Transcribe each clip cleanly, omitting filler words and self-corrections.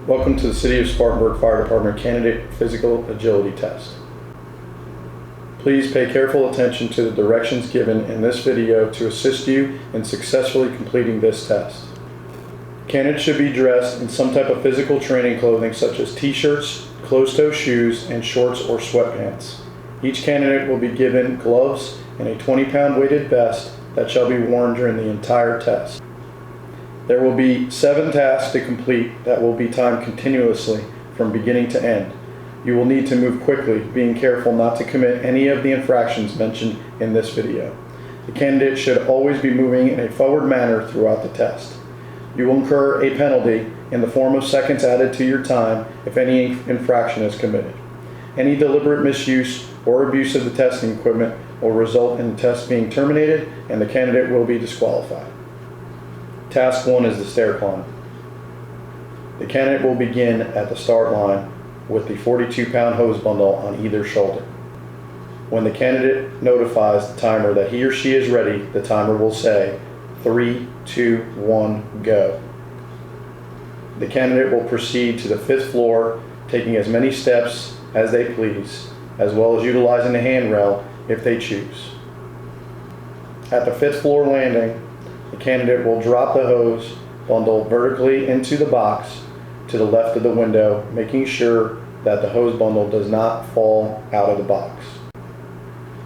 Welcome to the City of Spartanburg Fire Department Candidate Physical Agility Test. Please pay careful attention to the directions given in this video to assist you in successfully completing this test. Candidates should be dressed in some type of physical training clothing such as t-shirts, closed-toe shoes, and shorts or sweatpants. Each candidate will be given gloves and a 20-pound weighted vest that shall be worn during the entire test. There will be 7 tasks to complete that will be timed continuously from beginning to end. You will need to move quickly, being careful not to commit any of the infractions mentioned in this video. The candidate should always be moving in a forward manner throughout the test. You will incur a penalty in the form of seconds added to your time if any infraction is committed. Any deliberate misuse or abuse of the testing equipment will result in the test being terminated and the candidate will be disqualified. Task 1 is the stair climb. The candidate will begin at the start line with the 42-pound hose bundle on either shoulder. When the candidate notifies the timer that he or she is ready, the timer will say 3, 2, 1, go. The candidate will proceed to the 5th floor, taking as many steps as they please, as well as utilizing the handrail if they choose. At the 5th floor landing, the candidate will drop the hose bundle vertically into the box to the left of the window, making sure that the hose bundle does not fall out of the box.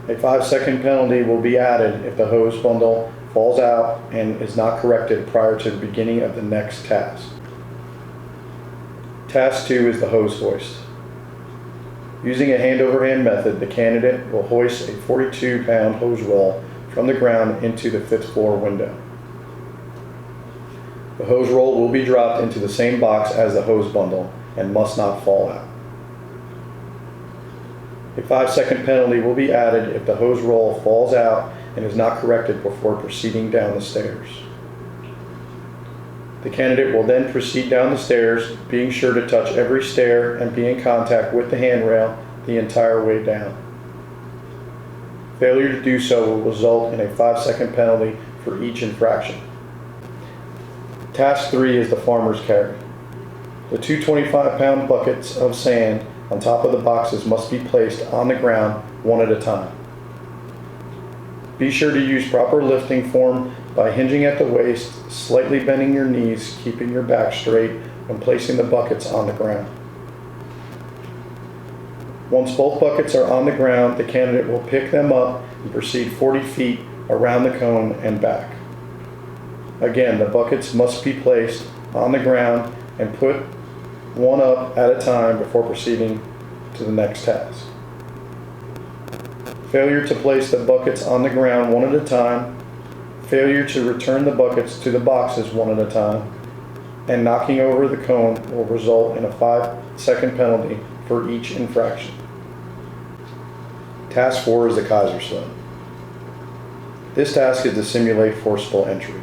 A 5-second penalty will be added if the hose bundle falls out and is not corrected prior to the beginning of the next task. Task 2 is the hose hoist. Using a hand-over-hand method, the candidate will hoist a 42-pound hose roll from the ground into the 5th floor window. The hose roll will be dropped into the same box as the hose bundle and must not fall out. A 5-second penalty will be added if the hose roll falls out and is not corrected before proceeding down the stairs. The candidate will then proceed down the stairs, being sure to touch every stair and be in contact with the handrail the entire way down. Failure to do so will result in a 5-second penalty for each infraction. Task 3 is the farmer's carry. The 2 25-pound buckets of sand on top of the boxes must be placed on the ground one at a time. Be sure to use proper lifting form by hinging at the waist, slightly bending your knees, keeping your back straight when placing the buckets on the ground. Once both buckets are on the ground, the candidate will pick them up and proceed 40 feet around the cone and back. Again, the buckets must be placed on the ground and put one up at a time before proceeding to the next task. Failure to place the buckets on the ground one at a time, failure to return the buckets to the boxes one at a time, and knocking over the cone will result in a 5-second penalty for each infraction. Task 4 is the Kaiser sled. This task is to simulate forcible entry.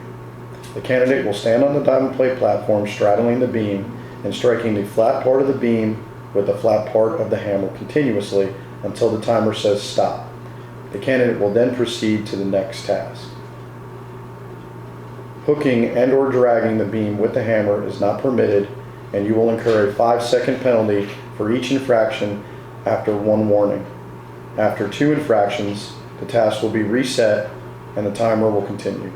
The candidate will stand on the diamond plate platform straddling the beam and striking the flat part of the beam with the flat part of the hammer continuously until the timer says stop. The candidate will then proceed to the next task. Hooking and or dragging the beam with the hammer is not permitted, and you will incur a 5-second penalty for each infraction after 1 warning. After 2 infractions, the task will be reset and the timer will continue.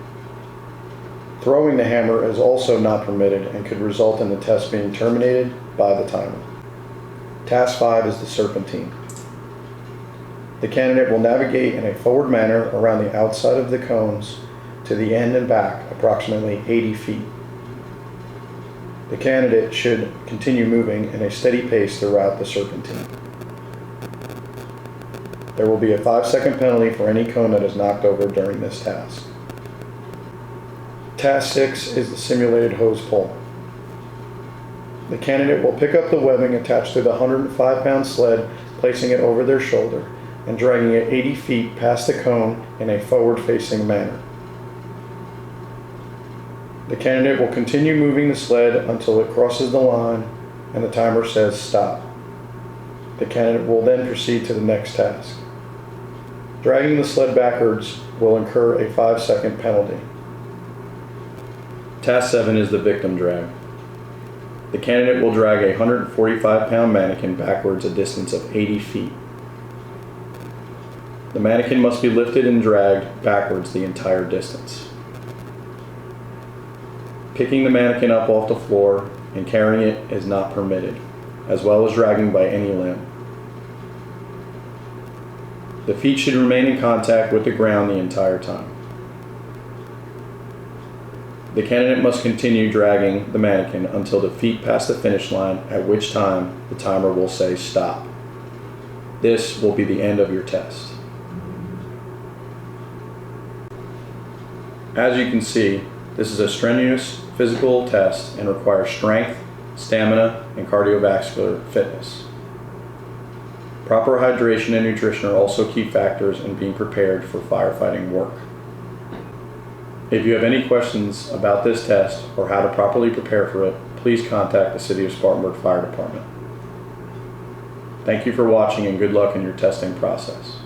Throwing the hammer is also not permitted and could result in the test being terminated by the timer. Task 5 is the serpentine. The candidate will navigate in a forward manner around the outside of the cones to the end and back, approximately 80 feet. The candidate should continue moving in a steady pace throughout the serpentine. There will be a 5-second penalty for any cone that is knocked over during this task. Task 6 is the simulated hose pull. The candidate will pick up the webbing attached to the 105-pound sled, placing it over their shoulder, and dragging it 80 feet past the cone in a forward-facing manner. The candidate will continue moving the sled until it crosses the line and the timer says stop. The candidate will then proceed to the next task. Dragging the sled backwards will incur a 5-second penalty. Task 7 is the victim drag. The candidate will drag a 145-pound mannequin backwards a distance of 80 feet. The mannequin must be lifted and dragged backwards the entire distance. Picking the mannequin up off the floor and carrying it is not permitted, as well as dragging by any limb. The feet should remain in contact with the ground the entire time. The candidate must continue dragging the mannequin until the feet pass the finish line, at which time the timer will say stop. This will be the end of your test. As you can see, this is a strenuous physical test and requires strength, stamina, and cardiovascular fitness. Proper hydration and nutrition are also key factors in being prepared for firefighting work. If you have any questions about this test or how to properly prepare for it, please contact the City of Spartanburg Fire Department. Thank you for watching and good luck in your testing process.